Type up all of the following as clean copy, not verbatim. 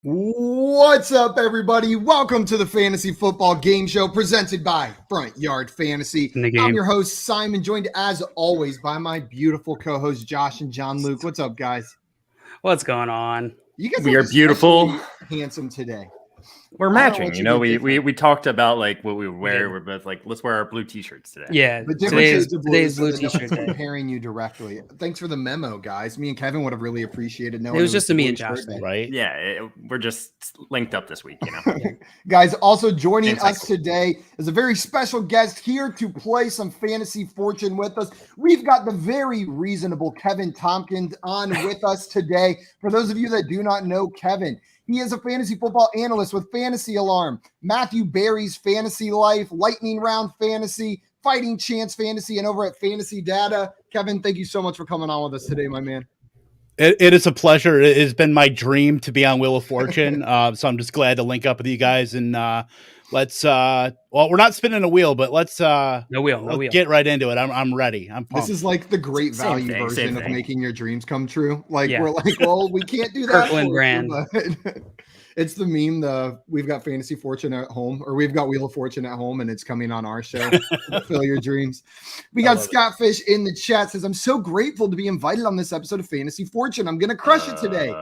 What's up, everybody? Welcome to the Fantasy Football Game Show presented by Front Yard Fantasy. I'm your host, Simon, joined as always by my beautiful co-hosts, Josh and John Luke. What's up, guys? What's going on? You guys we are beautiful, handsome today. We're matching. We talked about like what we would wear. We're both like, let's wear our blue t-shirts today. Yeah, today's blue t-shirt day. Comparing you directly. Thanks for the memo, guys. Me and Kevin would have really appreciated knowing it was just a me and Josh thing, right? Yeah, we're just linked up this week, you know. Guys, also joining us today is a very special guest here to play some fantasy fortune with us. We've got the very reasonable Kevin Tompkins on with us today. For those of you that do not know Kevin, he is a fantasy football analyst with Fantasy Alarm, Matthew Berry's Fantasy Life, Lightning Round Fantasy, Fighting Chance Fantasy, and over at Fantasy Data. Kevin, thank you so much for coming on with us today, my man. It is a pleasure. It has been my dream to be on Wheel of Fortune, so I'm just glad to link up with you guys. And let's well, we're not spinning a wheel, but let's get right into it. I'm ready. I'm pumped. This is like the great value version of making your dreams come true. Like we're like, well, we can't do that. Kirkland brand. It's the meme, we've got Fantasy Fortune at home, or we've got Wheel of Fortune at home, and it's coming on our show. Fill your dreams. We got Scott Fish in the chat, says, I'm so grateful to be invited on this episode of Fantasy Fortune. I'm going to crush it today.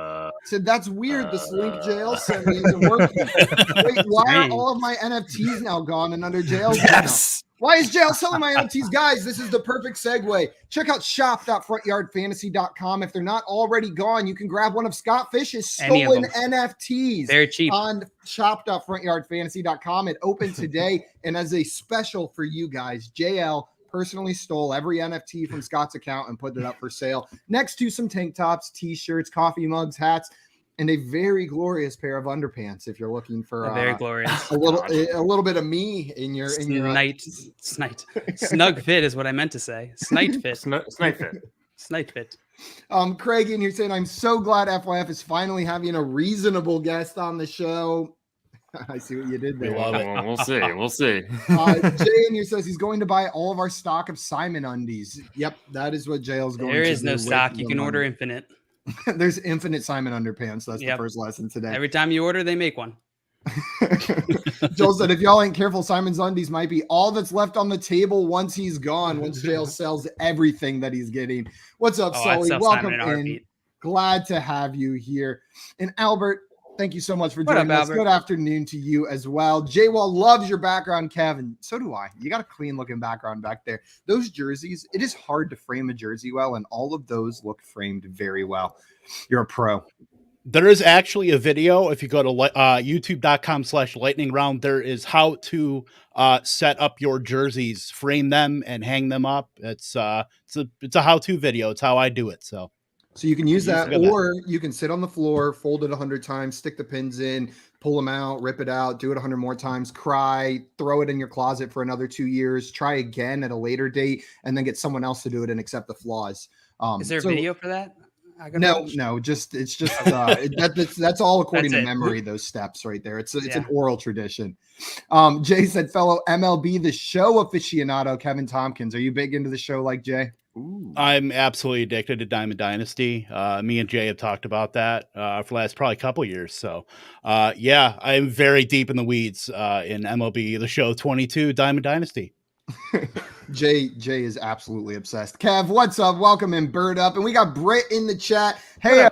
Said, that's weird. This link jail sent me isn't working. Wait, why are all of my NFTs now gone and under jail? Yes. Why is jail selling my NFTs? Guys, this is the perfect segue. Check out shop.frontyardfantasy.com. If they're not already gone, you can grab one of Scott Fish's stolen NFTs. Very cheap. On shop.frontyardfantasy.com. It opened today. And as a special for you guys, JL personally stole every NFT from Scott's account and put it up for sale next to some tank tops, t-shirts, coffee mugs, hats, and a very glorious pair of underpants. If you're looking for very glorious, a little bit of me in your snug fit is what I meant to say. Snite fit. Craig in here saying, I'm so glad FYF is finally having a reasonable guest on the show. I see what you did there. We love it. We'll see. Jay in here says he's going to buy all of our stock of Simon undies. Yep, that is what JL's going to do. There is no stock. You can order infinite. There's infinite Simon underpants. That's the first lesson today. Every time you order, they make one. Joel said, if y'all ain't careful, Simon's undies might be all that's left on the table once he's gone, once Jail sells everything that he's getting. What's up, Sully? Welcome in. Glad to have you here. And Albert, thank you so much for joining us. Good afternoon to you as well. J-Wall loves your background, Kevin. So do I. You got a clean looking background back there. Those jerseys, it is hard to frame a jersey well, and all of those look framed very well. You're a pro. There is actually a video. If you go to youtube.com/lightning round, there is how to set up your jerseys, frame them and hang them up. It's a how-to video. It's how I do it. So you can use that, or you can sit on the floor, fold it 100 times, stick the pins in, pull them out, rip it out, do it 100 more times, cry, throw it in your closet for another 2 years, try again at a later date, and then get someone else to do it and accept the flaws. Is there a video for that? No, it's just that's all according to memory. Those steps right there. It's an oral tradition. Jay said, fellow MLB The Show aficionado Kevin Tompkins, are you big into the show like Jay? Ooh. I'm absolutely addicted to Diamond Dynasty. Me and Jay have talked about that for the last probably couple years. So, I'm very deep in the weeds in MLB The Show 22 Diamond Dynasty. Jay is absolutely obsessed. Kev, what's up? Welcome in, Bird Up. And we got Britt in the chat. Hey,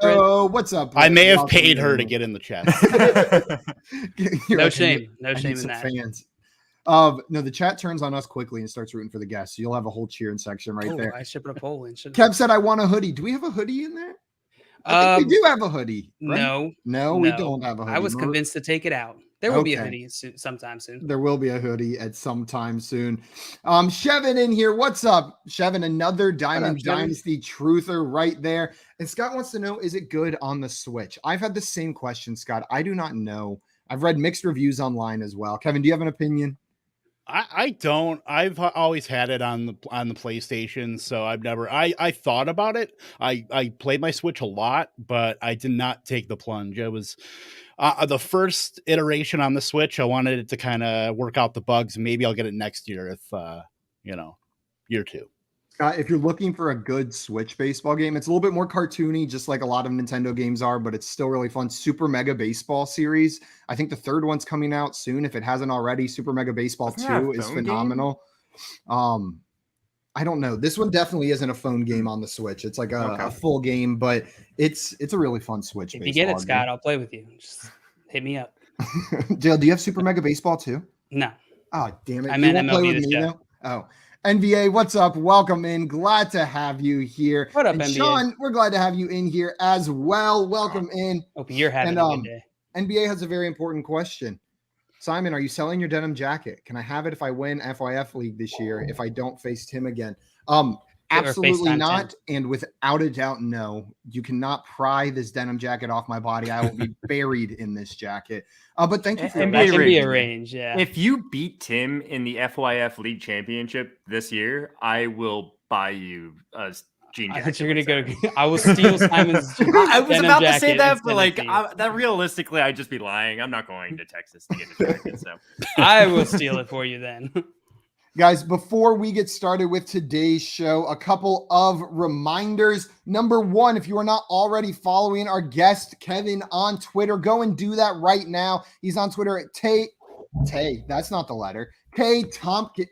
what's up, Britt? I may have paid her to get in the chat. No shame in that. Fans. No, the chat turns on us quickly and starts rooting for the guests. So you'll have a whole cheering section there. I should put a poll in. Kev said, I want a hoodie. Do we have a hoodie in there? I think we do have a hoodie. Right? No, we don't have a hoodie. I was convinced to take it out. There will be a hoodie sometime soon. There will be a hoodie at some time soon. Shevin in here. What's up, Shevin? Another Diamond Dynasty truther right there. And Scott wants to know, is it good on the Switch? I've had the same question, Scott. I do not know. I've read mixed reviews online as well. Kevin, do you have an opinion? I don't. I've always had it on the PlayStation, so I've never. I thought about it. I played my Switch a lot, but I did not take the plunge. It was the first iteration on the Switch. I wanted it to kind of work out the bugs. Maybe I'll get it next year if year two. If you're looking for a good Switch baseball game, it's a little bit more cartoony, just like a lot of Nintendo games are, but it's still really fun. Super Mega Baseball series. I think the third one's coming out soon. If it hasn't already, Super Mega Baseball 2 is phenomenal. I don't know. This one definitely isn't a phone game on the Switch. It's like a full game, but it's a really fun Switch. If you get it, Scott, I'll play with you. Just hit me up. Dale, do you have Super Mega Baseball too? No. Oh, damn it. I meant MLB with me, Oh, NBA, what's up? Welcome in. Glad to have you here. What up, and NBA? Sean, we're glad to have you in here as well. Welcome in. Hope you're having a good day. NBA has a very important question. Simon, are you selling your denim jacket? Can I have it if I win FYF League this year if I don't face Tim again? Absolutely not. And without a doubt, no. You cannot pry this denim jacket off my body. I will be buried in this jacket. But thank you for NBA range. Yeah. If you beat Tim in the FYF League Championship this year, I will buy you a jean jacket. I thought you're gonna go. I will steal Simon's. I was about to say that, but like that realistically, I'd just be lying. I'm not going to Texas to get a jacket, so I will steal it for you then. Guys, before we get started with today's show, a couple of reminders. Number one, if you are not already following our guest, Kevin, on Twitter, go and do that right now. He's on Twitter at Tay, that's not the letter, K Tompkins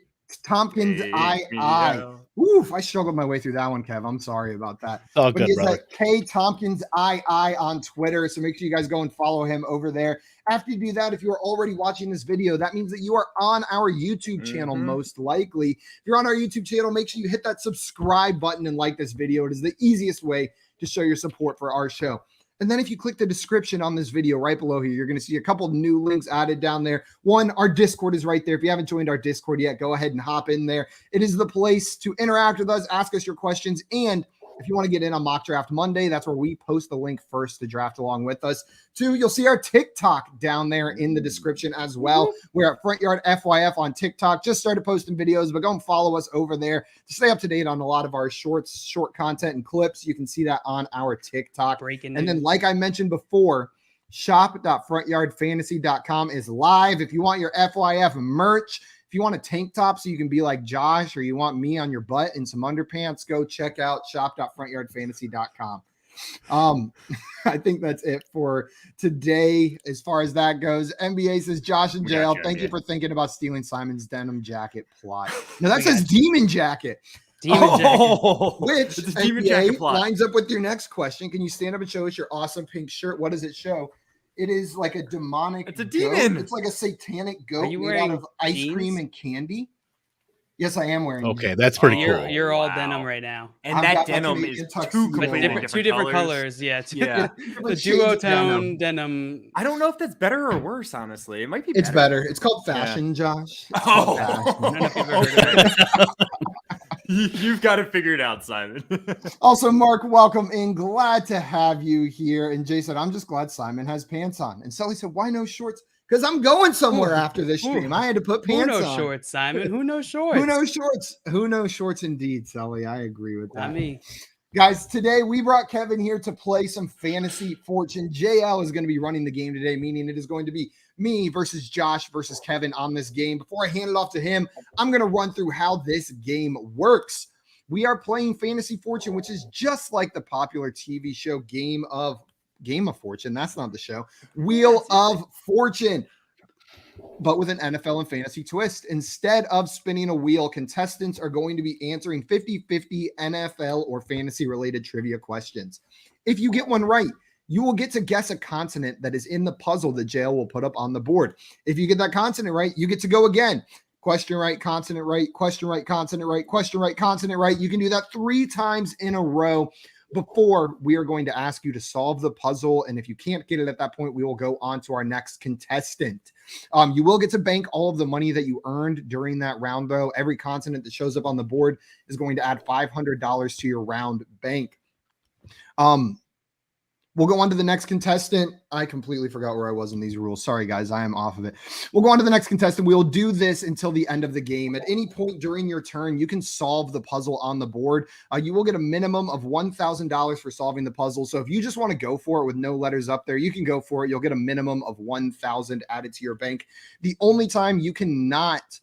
II. Oof, I struggled my way through that one, Kev. I'm sorry about that. Oh, good, he's brother. at K Tompkins II on Twitter, so make sure you guys go and follow him over there. After you do that, if you are already watching this video, that means that you are on our YouTube channel, most likely. If you're on our YouTube channel, make sure you hit that subscribe button and like this video. It is the easiest way to show your support for our show. And then if you click the description on this video right below here, you're going to see a couple new links added down there. One, our Discord is right there. If you haven't joined our Discord yet, go ahead and hop in there. It is the place to interact with us, ask us your questions, and if you want to get in on Mock Draft Monday, that's where we post the link first to draft along with us. Two, you'll see our TikTok down there in the description as well. We're at Front Yard FYF on TikTok. Just started posting videos, but go and follow us over there to stay up to date on a lot of our short content and clips. You can see that on our TikTok. And then, like I mentioned before, shop.frontyardfantasy.com is live. If you want your FYF merch, if you want a tank top so you can be like Josh, or you want me on your butt in some underpants, go check out shop.frontyardfantasy.com. I think that's it for today as far as that goes. NBA says, Josh and JL, thank you for thinking about stealing Simon's denim jacket plot. No, that says demon jacket. Demon jacket. Which NBA lines up with your next question. Can you stand up and show us your awesome pink shirt? What does it show? It is like a demonic. It's a demon. Goat. It's like a satanic goat made out of ice cream and candy. Yes, I am wearing. Okay, that's pretty cool. You're all denim right now, and that denim is two different colors. Yeah, yeah. The duotone denim. I don't know if that's better or worse. Honestly, it might be. It's better. It's called fashion, Josh. You've got to figure it out, Simon. Also, Mark, welcome in. Glad to have you here. And Jay said, I'm just glad Simon has pants on. And Sully said, why no shorts? Because I'm going somewhere after this stream. I had to put pants on. Who knows shorts, Simon? Who knows shorts? Who knows shorts? Who knows shorts indeed, Sully. I agree with that. Not me. Guys, today we brought Kevin here to play some Fantasy Fortune. JL is going to be running the game today, meaning it is going to be me versus Josh versus Kevin on this game. Before I hand it off to him, I'm going to run through how this game works. We are playing Fantasy Fortune, which is just like the popular TV show Game of Fortune. That's not the show. Wheel of Fortune, but with an NFL and fantasy twist. Instead of spinning a wheel, contestants are going to be answering 50-50 NFL or fantasy-related trivia questions. If you get one right, you will get to guess a consonant that is in the puzzle that JL will put up on the board. If you get that consonant right, you get to go again. Question right, consonant right, question right, consonant right, question right, consonant right. You can do that 3 times in a row before we are going to ask you to solve the puzzle. And if you can't get it at that point, we will go on to our next contestant. You will get to bank all of the money that you earned during that round, though. Every consonant that shows up on the board is going to add $500 to your round bank. We'll go on to the next contestant. I completely forgot where I was in these rules. Sorry, guys. I am off of it. We'll go on to the next contestant. We'll do this until the end of the game. At any point during your turn, you can solve the puzzle on the board. You will get a minimum of $1,000 for solving the puzzle. So if you just want to go for it with no letters up there, you can go for it. You'll get a minimum of $1,000 added to your bank. The only time you cannot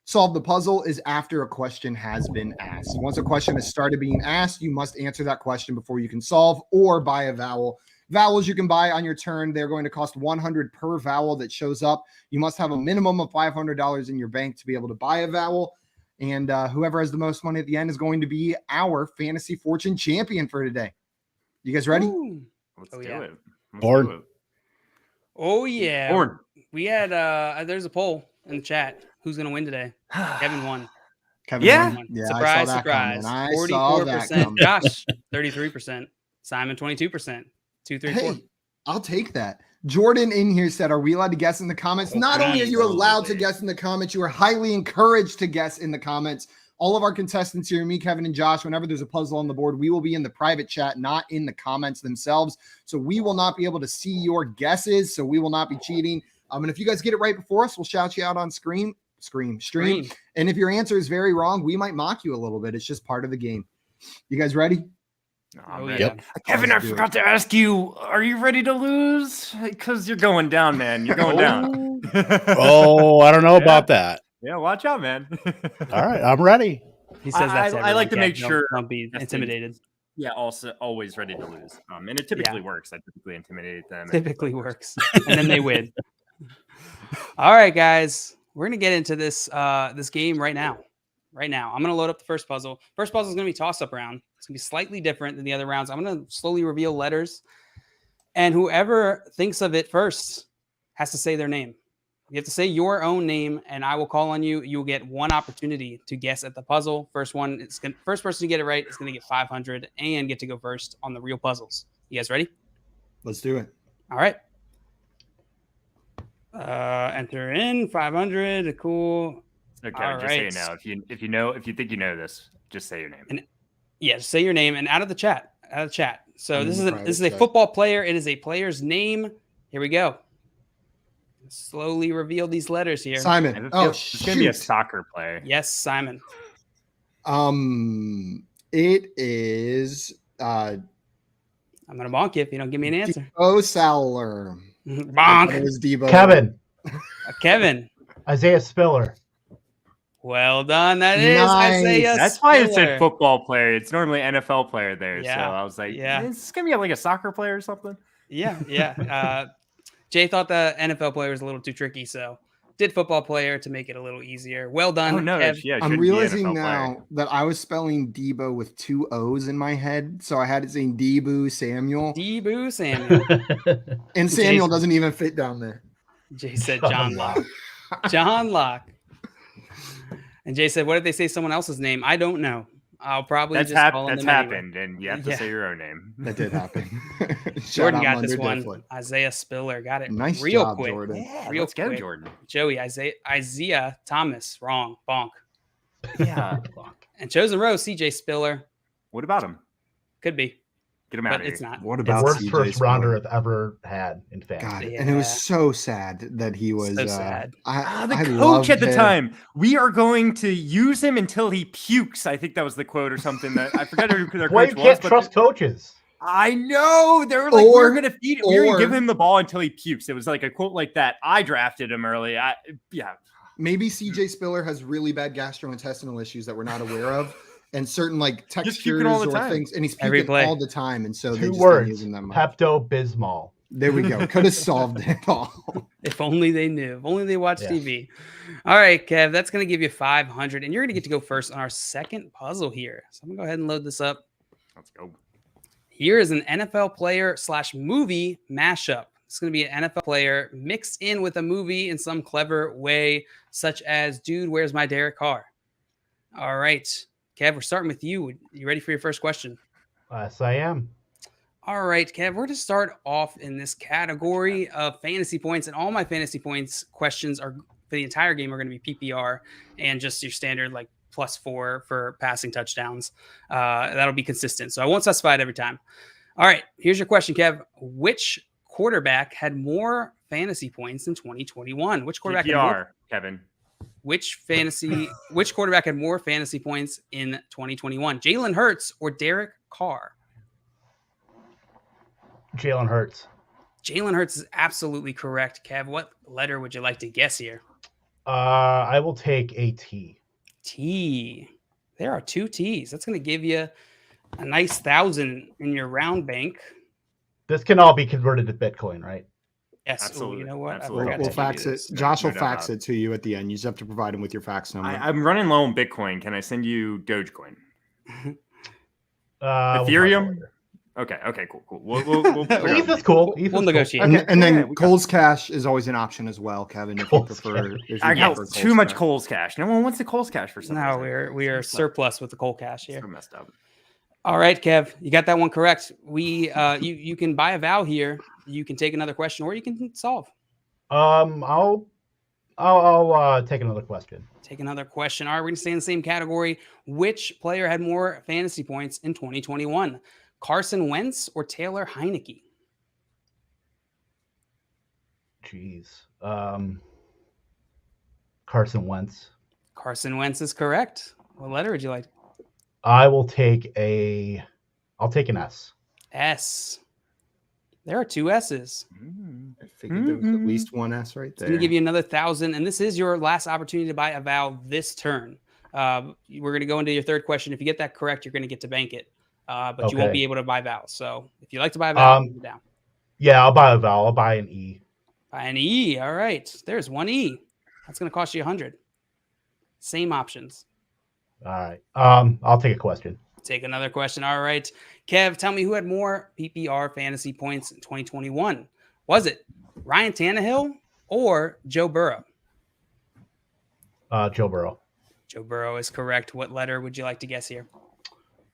Solve the puzzle is after a question has been asked. Once a question has started being asked, you must answer that question before you can solve or buy a vowel. Vowels you can buy on your turn. They're going to cost $100 per vowel that shows up. You must have a minimum of $500 in your bank to be able to buy a vowel. And whoever has the most money at the end is going to be our Fantasy Fortune champion for today. You guys ready? Let's do it. Born. Oh, yeah. Born. We had, there's a poll in the chat. Who's going to win today? Kevin won. Kevin won. Yeah, surprise, I saw that surprise. I saw that 44%. Josh, 33%. Simon, 22%. 2, 3, 4. Hey, I'll take that. Jordan in here said, are we allowed to guess in the comments? Not only are you allowed to guess in the comments, you are highly encouraged to guess in the comments. All of our contestants here, me, Kevin, and Josh, whenever there's a puzzle on the board, we will be in the private chat, not in the comments themselves. So we will not be able to see your guesses. So we will not be cheating. And if you guys get it right before us, we'll shout you out on stream. And if your answer is very wrong, we might mock you a little bit. It's just part of the game. You guys ready? Yep. Kevin, I forgot to ask you, are you ready to lose? Because you're going down, man. You're going down. Oh, I don't know about that. Yeah, watch out, man. All right, I'm ready. He says that's I like to make sure. Don't be intimidated. Yeah, also always ready to lose. And it typically works. I typically intimidate them. Typically works. And then they win. All right, guys. We're going to get into this this game right now. I'm going to load up the first puzzle. First puzzle is going to be toss-up round. It's going to be slightly different than the other rounds. I'm going to slowly reveal letters. And whoever thinks of it first has to say their name. You have to say your own name, and I will call on you. You'll get one opportunity to guess at the puzzle. First person to get it right is going to get 500 and get to go first on the real puzzles. You guys ready? Let's do it. All right. Enter in 500. Cool. Okay, just say it now. If you think you know this, just say your name. And just say your name and out of the chat. So this is a football player. It is a player's name. Here we go. Slowly reveal these letters here. Simon. It's gonna be a soccer player. Yes, Simon. It is. I'm gonna bonk you if you don't give me an answer. Debo Saller. Bonk. It was Debo. Kevin. Isaiah Spiller. Well done. That is Isaiah That's Spiller. why it said football player. It's normally NFL player there. Yeah. So I was like, is this going to be like a soccer player or something? Yeah. Jay thought the NFL player was a little too tricky, so did football player to make it a little easier. Well done. Oh, no. Kev. I'm realizing now that I was spelling Debo with 2 O's in my head. So I had it saying Debu Samuel. Debu Samuel. And Samuel doesn't even fit down there. Jay said John Locke. John Locke. And Jay said, what if they say someone else's name? I don't know. I'll probably that's happened, and you have to say your own name. That did happen. Jordan got this one. Definitely. Isaiah Spiller got it. Nice real job, quick. Jordan. Yeah, real let's quick. Go, Jordan. Joey, Isaiah Thomas, wrong. Bonk. Yeah. And chosen row, CJ Spiller. What about him? Could be. Get him out of here. It's not. What about the worst first rounder I've ever had in fantasy? God, and it was so sad that he was so sad. The coach at the time. We are going to use him until he pukes. I think that was the quote or something. That I forgot who their coach was. You can't trust coaches. I know. They were like, we're going to feed. We're going to give him the ball until he pukes. It was like a quote like that. I drafted him early. Maybe CJ Spiller has really bad gastrointestinal issues that we're not aware of. And certain like textures or things, and he's puking all the time, and so they just aren't using them. Pepto-Bismol. There we go. Could have solved it all. If only they knew. If only they watched TV. All right, Kev, that's going to give you 500, and you're going to get to go first on our second puzzle here. So I'm going to go ahead and load this up. Let's go. Here is an NFL player / movie mashup. It's going to be an NFL player mixed in with a movie in some clever way, such as, Dude, Where's My Derek Carr? All right. Kev, we're starting with you. You ready for your first question? Yes, I am. All right, Kev, we're going to start off in this category of fantasy points, and all my fantasy points questions are for the entire game are going to be PPR and just your standard like +4 for passing touchdowns. That'll be consistent, so I won't specify it every time. All right, here's your question, Kev. Which quarterback had more fantasy points in 2021? Which quarterback PPR, had more? Kevin. Which quarterback had more fantasy points in 2021? Jalen Hurts or Derek Carr? Jalen Hurts. Jalen Hurts is absolutely correct. Kev, what letter would you like to guess here? I will take a T. T. There are 2 T's. That's going to give you a nice 1,000 in your round bank. This can all be converted to Bitcoin, right? Yes. Absolutely. Ooh, you know what? Absolutely. We'll fax it. No- Josh will no doubt fax about it to you at the end. You just have to provide him with your fax number. I'm running low on Bitcoin. Can I send you Dogecoin? We'll Ethereum? talk later. Okay, cool. We'll figure ETH out. is cool. We'll ETH is cool. negotiate. And Yeah, then we got Cole's Cash is always an option as well, Kevin. If you Cole's prefer, Cash. if you I got prefer too Cole's much Cash. Cole's Cash. No one wants the Cole's Cash for some No, reason. we are surplus with the cold cash here. So messed up. All right, Kev, you got that one correct. You can buy a vowel here. You can take another question, or you can solve. I'll take another question. Take another question. All right, we're going to stay in the same category. Which player had more fantasy points in 2021? Carson Wentz or Taylor Heineke? Jeez. Carson Wentz. Carson Wentz is correct. What letter would you like? I will take I'll take an S. S. There are 2 S's. I figured there was at least one S right It's there. going to give you another 1,000, and this is your last opportunity to buy a vowel this turn. We're going to go into your third question. If you get that correct, you're going to get to bank it, but you won't be able to buy vowels. So if you like to buy a vowel, you're down. Yeah, I'll buy a vowel. I'll buy an E. Buy an E. All right. There's one E. That's going to cost you 100. Same options. All right. I'll take a question. Take another question. All right. Kev, tell me who had more PPR fantasy points in 2021. Was it Ryan Tannehill or Joe Burrow? Joe Burrow. Joe Burrow is correct. What letter would you like to guess here?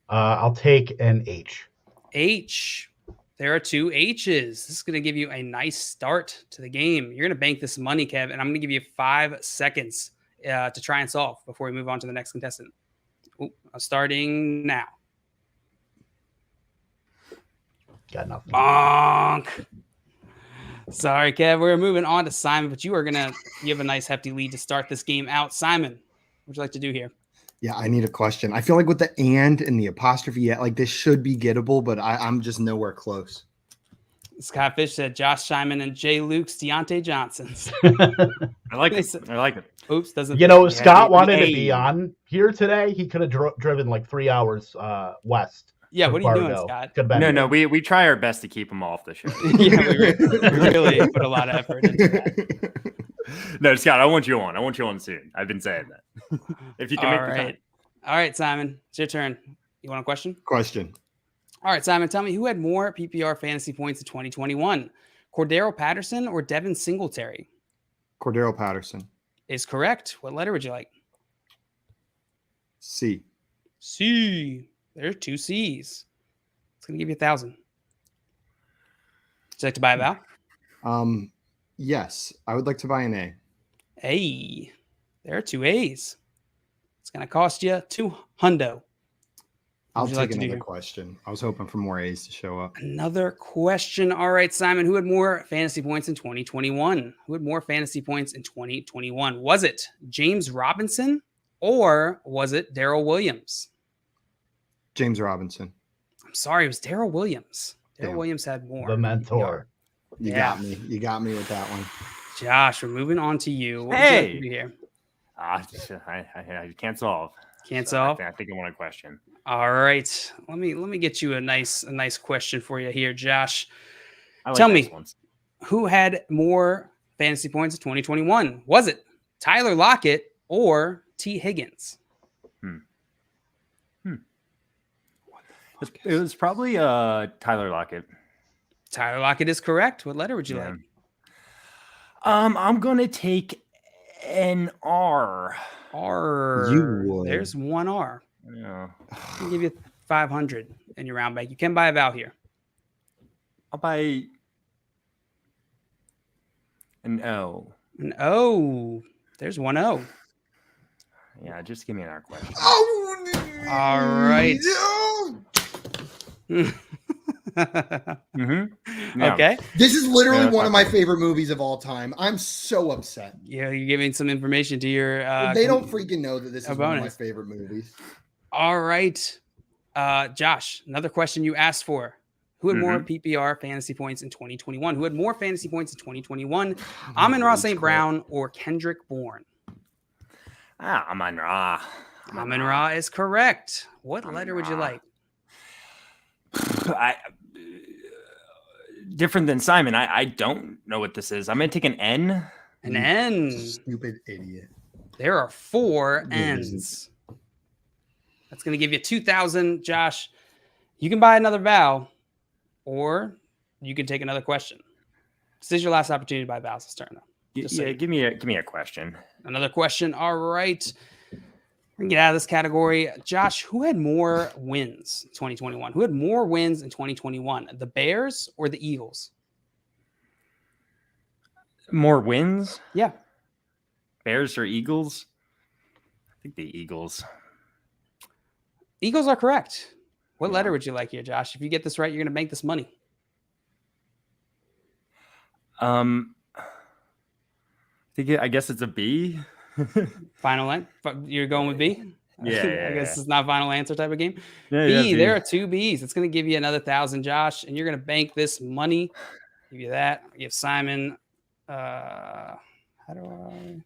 I'll take an H. H. There are 2 H's. This is going to give you a nice start to the game. You're going to bank this money, Kev, and I'm going to give you 5 seconds to try and solve before we move on to the next contestant. Ooh, starting now. Got nothing. Bonk. Sorry, Kev. We're moving on to Simon, but you have a nice hefty lead to start this game out. Simon, what would you like to do here? Yeah, I need a question. I feel like with the and the apostrophe, yeah, like this should be gettable, but I'm just nowhere close. Scott Fish said Josh Simon and Jay Luke's Deontay Johnson's. I like it. I like it. Oops, doesn't. If Scott wanted to A. be on here today, he could have driven like 3 hours west. Yeah, from what are you doing, Fargo. Scott? Could've been No, here. we try our best to keep him off the show. Yeah, we really put a lot of effort into that. No, Scott, I want you on. I want you on soon. I've been saying that. If you can make the time. All right, Simon, it's your turn. You want a question? Question. All right, Simon, tell me who had more PPR fantasy points in 2021? Cordero Patterson or Devin Singletary? Cordero Patterson. Is correct. What letter would you like? C. C. There's 2 C's. It's going to give you 1,000. Would you like to buy a vowel? Yes, I would like to buy an A. A. There are 2 A's. It's going to cost you 200. I'll would you take like to do another here? question. I was hoping for more A's to show up. Another question. All right, Simon, who had more fantasy points in 2021? Who had more fantasy points in 2021? Was it James Robinson or was it Darrell Williams? James Robinson. I'm sorry, it was Darrell Williams. Darrell Damn. Williams had more. The mentor. You got me. You got me with that one. Josh, we're moving on to you. What would you like to do here? I can't solve. Can't So solve? I think I want a question. All right. Let me get you a nice question for you here, Josh. I like Tell those me. ones. Who had more fantasy points in 2021? Was it Tyler Lockett or T. Higgins? It was probably Tyler Lockett. Tyler Lockett is correct. What letter would you like? I'm gonna take an R. R. You would. There's 1 R. Yeah. I'll give you 500 in your round bank. You can buy a vowel here. I'll buy an O. An O. There's 1 O. Yeah, just give me another question. All right. Yeah. Okay. This is literally Yeah, one of my favorite movies of all time. I'm so upset. Yeah, you're giving some information to your. They don't freaking know that this a is one of my bonus. favorite movies. All right. Josh, another question you asked for. Who had more PPR fantasy points in 2021? Who had more fantasy points in 2021? Amon-Ra St. Brown or Kendrick Bourne? Amon-Ra. Amon-Ra is correct. What letter would you like? Different than Simon. I don't know what this is. I'm going to take an N. An N. Stupid idiot. There are 4 N's. That's going to give you 2,000, Josh. You can buy another vowel, or you can take another question. This is your last opportunity to buy vowels this turn. Give me a question. Another question. All right. We're going to get out of this category. Josh, who had more wins in 2021? Who had more wins in 2021? The Bears or the Eagles? More wins? Yeah. Bears or Eagles? I think the Eagles. Eagles are correct. What letter would you like here, Josh? If you get this right, you're going to make this money. I guess it's a B. Final line? You're going with B? Yeah. I guess it's not final answer type of game. Yeah, B, there are 2 B's. It's going to give you another 1,000, Josh, and you're going to bank this money. Give you that. Give Simon. I don't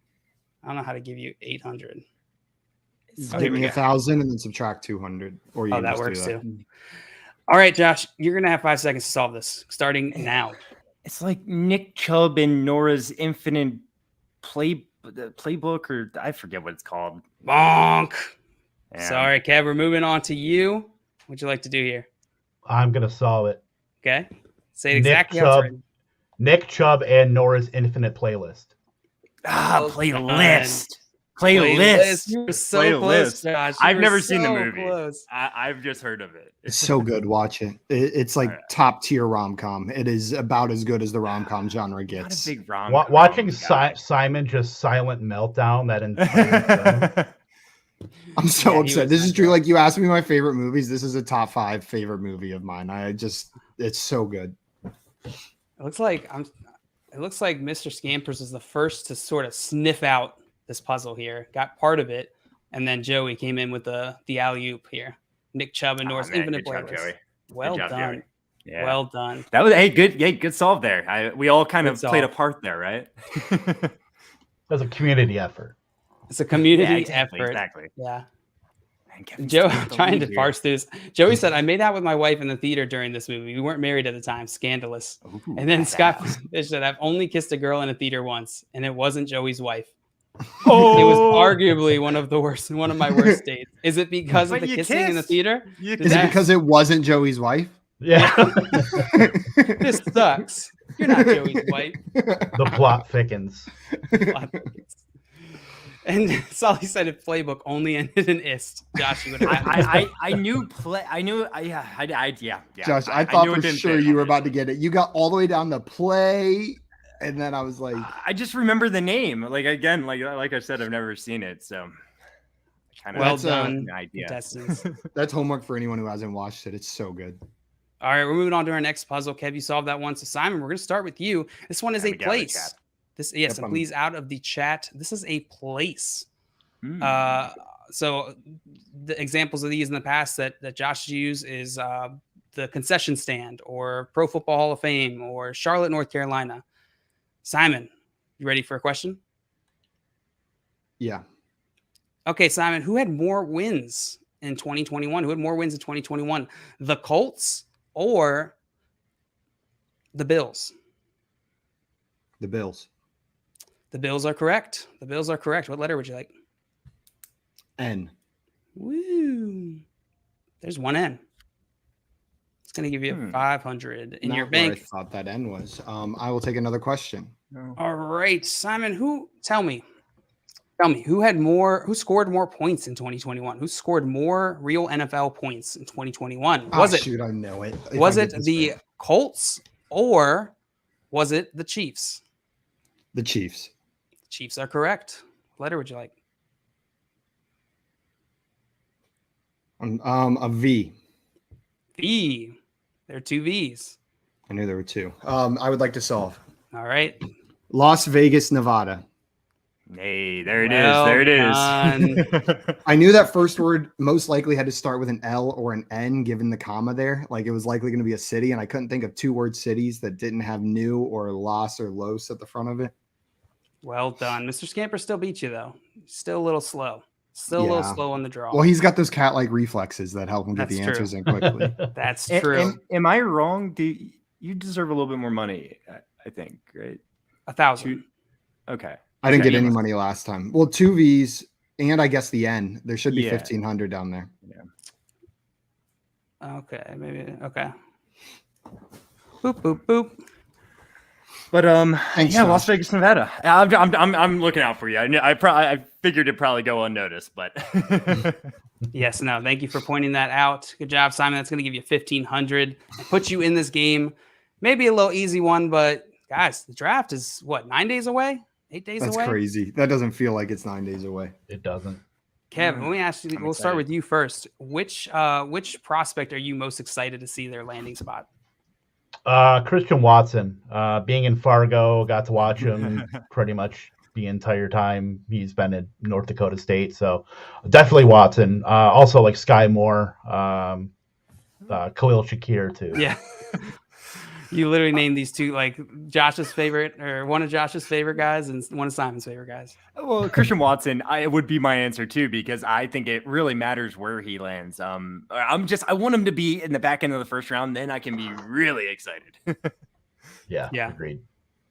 know how to give you 800. Give me 1,000 and then subtract 200. Or that works too. All right, Josh, you're going to have 5 seconds to solve this, starting now. It's like Nick Chubb and Nora's Infinite Playbook, or I forget what it's called. Bonk. Yeah. Sorry, Kev. We're moving on to you. What would you like to do here? I'm going to solve it. Okay. Say it exactly how it's written. Nick Chubb and Nora's Infinite Playlist. Playlist. Playlist. You were so close, Josh. I've never seen the movie. I've just heard of it. It's so good. Watch it. It's like top tier rom-com. It is about as good as the rom-com genre gets. Not a big rom-com. Watching Simon just silent meltdown that entire I'm so upset. This is true. Like, you asked me my favorite movies. This is a top 5 favorite movie of mine. It's so good. It looks like Mr. Scampers is the first to sort of sniff out this puzzle here. Got part of it, and then Joey came in with the alley-oop here. Nick Chubb and Norris Infinite Playlist. Well done. Joey. Yeah. Well done. That was good solve there. We all kind of played a part there, right? That's a community effort. It's a community effort. Exactly. Yeah. Joe, I'm trying to parse this. Joey said, I made out with my wife in the theater during this movie. We weren't married at the time. Scandalous. Ooh, and then Scott said, I've only kissed a girl in a theater once, and it wasn't Joey's wife. Oh, it was arguably one of my worst dates. Is it because of the kissing in the theater? Is it because it wasn't Joey's wife? Yeah. This sucks. You're not Joey's wife. The plot thickens. And Sully said if playbook only ended in ist, Josh, you would have. I knew. Josh, I thought for sure you were about to get it. You got all the way down to play, and then I was like, I just remember the name. Like again, like I said, I've never seen it, so. Well done. That's homework for anyone who hasn't watched it. It's so good. All right, we're moving on to our next puzzle. Kev, you solved that one. So Simon, we're going to start with you. This one is a place. And please out of the chat. This is a place. So the examples of these in the past that Josh used is the concession stand or Pro Football Hall of Fame or Charlotte, North Carolina. Simon, you ready for a question? Yeah. Okay, Simon, who had more wins in 2021? Who had more wins in 2021? The Colts or the Bills? The Bills. The Bills are correct. The Bills are correct. What letter would you like? N. Woo. There's one N. It's going to give you 500 in your bank. I thought that N was. I will take another question. All right, Simon, tell me who scored more points in 2021? Who scored more real NFL points in 2021? Shoot, I know it. Was it the Colts or was it the Chiefs? The Chiefs. The Chiefs are correct. What letter would you like? A V. V. There are 2 V's. I knew there were 2. I would like to solve. All right. Las Vegas, Nevada. Hey, there it is. There it is. I knew that first word most likely had to start with an L or an N, given the comma there. Like it was likely going to be a city, and I couldn't think of 2-word cities that didn't have new or Las or Los at the front of it. Well done. Mr. Scamper still beat you, though. Still a little slow. Still a little slow on the draw. Well, he's got those cat-like reflexes that help him get the answers in quickly. That's true. Am I wrong? You deserve a little bit more money, I think, right? 1,000. Okay. I didn't get any money last time. Well, 2 Vs and I guess the N. There should be Yeah. 1,500 down there. Yeah. Okay, maybe. Okay. Boop, boop, boop. But Thanks, yeah, Josh. Las Vegas, Nevada. I'm looking out for you. I figured it'd probably go unnoticed, but Yes, no. Thank you for pointing that out. Good job, Simon. That's going to give you 1,500 and put you in this game. Maybe a little easy one, but guys, the draft is what, 9 days away? 8 days away? That's crazy. That doesn't feel like it's 9 days away. It doesn't. Kevin, let me ask you. We'll start excited. with you first. Which prospect are you most excited to see their landing spot? Christian Watson, being in Fargo, got to watch him pretty much the entire time he's been at North Dakota State. So definitely Watson. Also like Sky Moore, Khalil Shakir too. Yeah. You literally named these two, like Josh's favorite, or one of Josh's favorite guys and one of Simon's favorite guys. well, Christian Watson, would be my answer too, because I think it really matters where he lands. I want him to be in the back end of the first round, then I can be really excited. Yeah. Yeah. Agreed.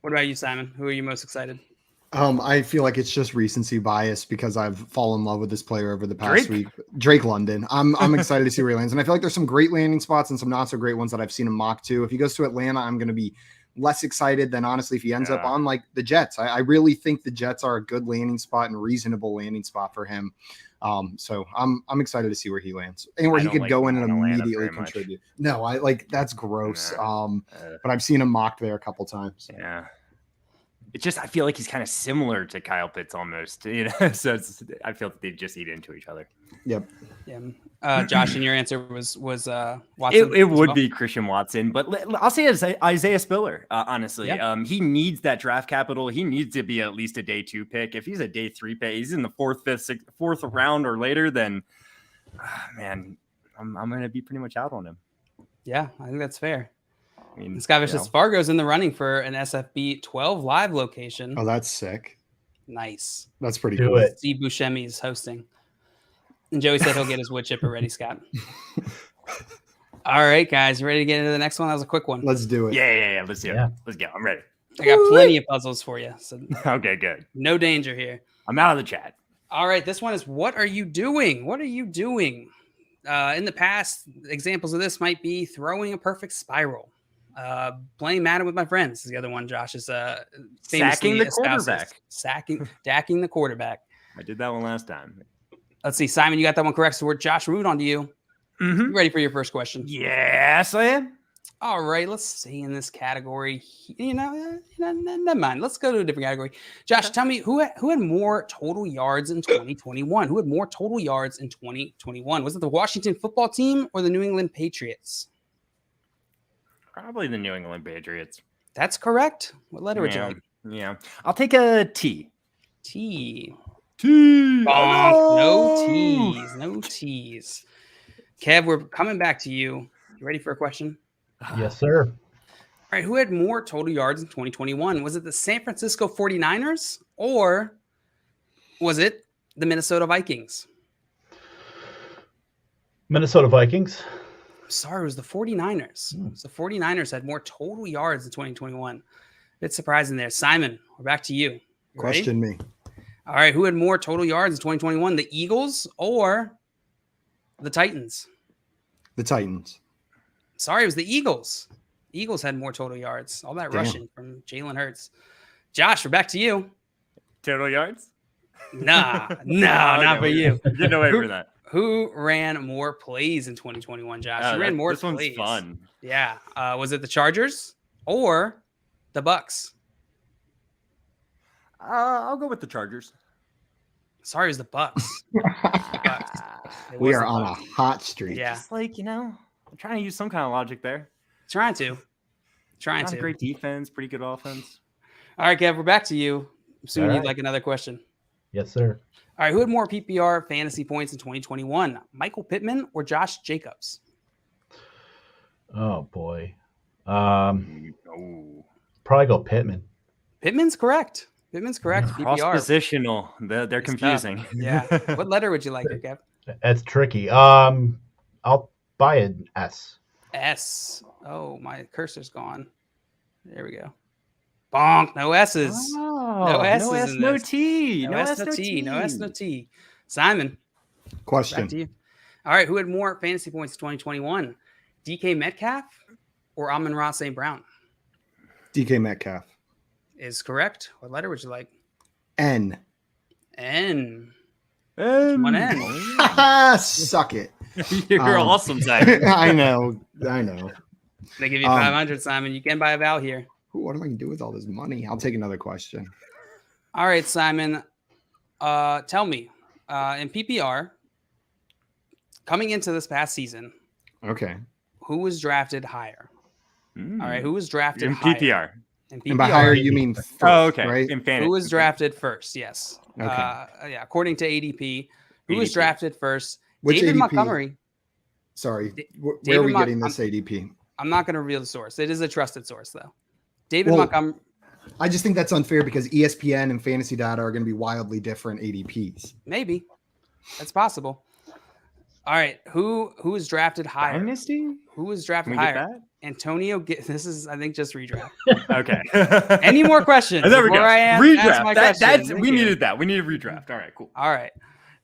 What about you, Simon? Who are you most excited? I feel like it's just recency bias because I've fallen in love with this player over the past week. Drake London. I'm excited to see where he lands. And I feel like there's some great landing spots and some not so great ones that I've seen him mock too. If he goes to Atlanta, I'm going to be less excited than honestly if he ends up on like the Jets. I really think the Jets are a good landing spot and reasonable landing spot for him. So I'm excited to see where he lands and where he could go in and immediately contribute. No, I like that's gross. But I've seen him mocked there a couple times. Yeah. It's just, I feel like he's kind of similar to Kyle Pitts almost, so I feel that they just eat into each other. Yep. Yeah. Josh, and your answer was Watson. It would be Christian Watson, but I'll say Isaiah Spiller. Honestly, he needs that draft capital. He needs to be at least a day 2 pick. If he's a day 3 pick, he's in the 4th, 5th, 6th, 4th round or later, then man, I'm going to be pretty much out on him. Yeah, I think that's fair. I mean, Scott says Fargo's in the running for an SFB 12 live location. Oh, that's sick. Nice. That's pretty Do cool. it. Steve Buscemi's hosting. And Joey said he'll get his wood chipper ready, Scott. All right, guys. You ready to get into the next one? That was a quick one. Let's do it. Yeah. Let's do it. Let's go. I'm ready. I got plenty of puzzles for you. So Okay, good. no danger here. I'm out of the chat. All right. This one is, what are you doing? What are you doing? In the past, examples of this might be throwing a perfect spiral. Playing Madden with my friends is the other one. Josh is Sacking the quarterback. Dacking the quarterback. I did that one last time. Let's see, Simon, you got that one correct. So we're Josh, root on to you. You ready for your first question? Yes, I am. All right, let's stay in this category. Never mind. Let's go to a different category. Josh, tell me who had more total yards in 2021? Who had more total yards in 2021? Was it the Washington football team or the New England Patriots? Probably the New England Patriots. That's correct. What letter would you like? Yeah. I'll take a T. T. T. Bonk. No T's. Kev, we're coming back to you. You ready for a question? Yes, sir. All right. Who had more total yards in 2021? Was it the San Francisco 49ers or was it the Minnesota Vikings? Minnesota Vikings. Sorry, it was the 49ers. So 49ers had more total yards in 2021. Bit surprising there. Simon, we're back to you. Question me. All right. Who had more total yards in 2021? The Eagles or the Titans? The Titans. Sorry, it was the Eagles. Eagles had more total yards. All that rushing from Jalen Hurts. Josh, we're back to you. Total yards? Nah, not for you. Getting away from that. Who ran more plays in 2021, Josh? Who ran more this plays? One's fun. Yeah. Was it the Chargers or the Bucks? I'll go with the Chargers. Sorry, it was the Bucks. We are on a hot streak. Yeah. Just like, I'm trying to use some kind of logic there. Trying to. Not a great defense, pretty good offense. All right, Kev, we're back to you. I'm assuming All you'd right. like another question. Yes, sir. All right, who had more PPR fantasy points in 2021? Michael Pittman or Josh Jacobs? Oh boy. Oh. Probably go Pittman. Pittman's correct. Pittman's correct. Cross PPR. positional. They're confusing. Yeah. What letter would you like here, Kev? That's tricky. I'll buy an S. S. Oh, my cursor's gone. There we go. Bonk. No S's. Oh, no S's. No S, in no this. T. No S, no T. No S, no T. Simon. Question. Back to you. All right. Who had more fantasy points in 2021? DK Metcalf or Amon-Ra St. Brown? DK Metcalf. Is correct. What letter would you like? N. N. One N. Suck it. You're awesome, Simon. I know. They give you 500, Simon. You can buy a vowel here. What am I going to do with all this money? I'll take another question. All right, Simon. Tell me, in PPR, coming into this past season, Okay. who was drafted higher? All right, who was drafted in higher? PPR? In PPR. And by higher, you mean first, okay. right? In fantasy. Who was drafted first? Yes. Okay. Yeah, according to ADP, who was ADP. drafted first? Which David ADP? Montgomery. Sorry. Where David are we getting this ADP? I'm not going to reveal the source. It is a trusted source, though. David Well, Montgomery. I just think that's unfair because ESPN and fantasy data are going to be wildly different ADPs. Maybe. That's possible. All right. Who was drafted higher? Dynasty? Who was drafted Can we get higher? Antonio. This is, I think, just redraft. Okay. Any more questions? There we go. before I ask my Redraft. question? That's Thank we you. needed that. We needed redraft. All right, cool. All right.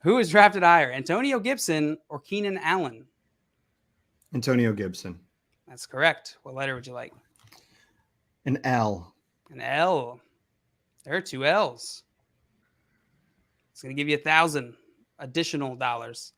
Who was drafted higher? Antonio Gibson or Keenan Allen? Antonio Gibson. That's correct. What letter would you like? An L. An L. There are 2 L's. It's going to give you 1,000 additional dollars.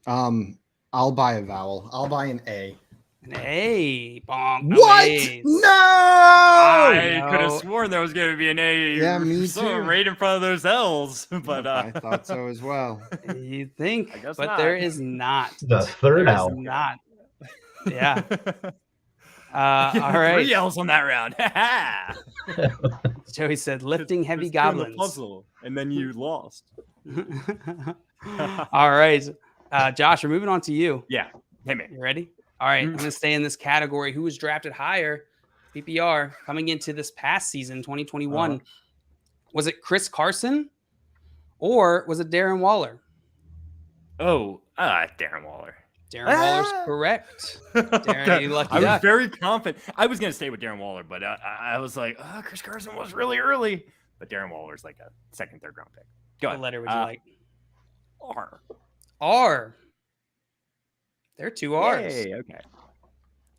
I'll buy a vowel. I'll buy an A. An A. Bonk. No What? A's. No! I could have No. sworn there was going to be an A. Yeah, me so too. right in front of those L's, but I thought so as well. You think, I guess but not. there is not. The third There is L. not. Yeah. All right. 3 L's on that round. Joey said lifting heavy Just doing the goblins. puzzle, and then you lost. All right. Josh, we're moving on to you. Yeah. Hit me. You ready? All right. I'm going to stay in this category. Who was drafted higher? PPR coming into this past season, 2021. Was it Chris Carson or was it Darren Waller? Oh, Darren Waller. Darren Waller's correct. Darren, you lucky I was duck. very confident. I was going to stay with Darren Waller, but I was like, Chris Carson was really early. But Darren Waller's like a second, third round pick. Go What ahead. letter would you like? R. R. There are 2 R's. Yay, okay.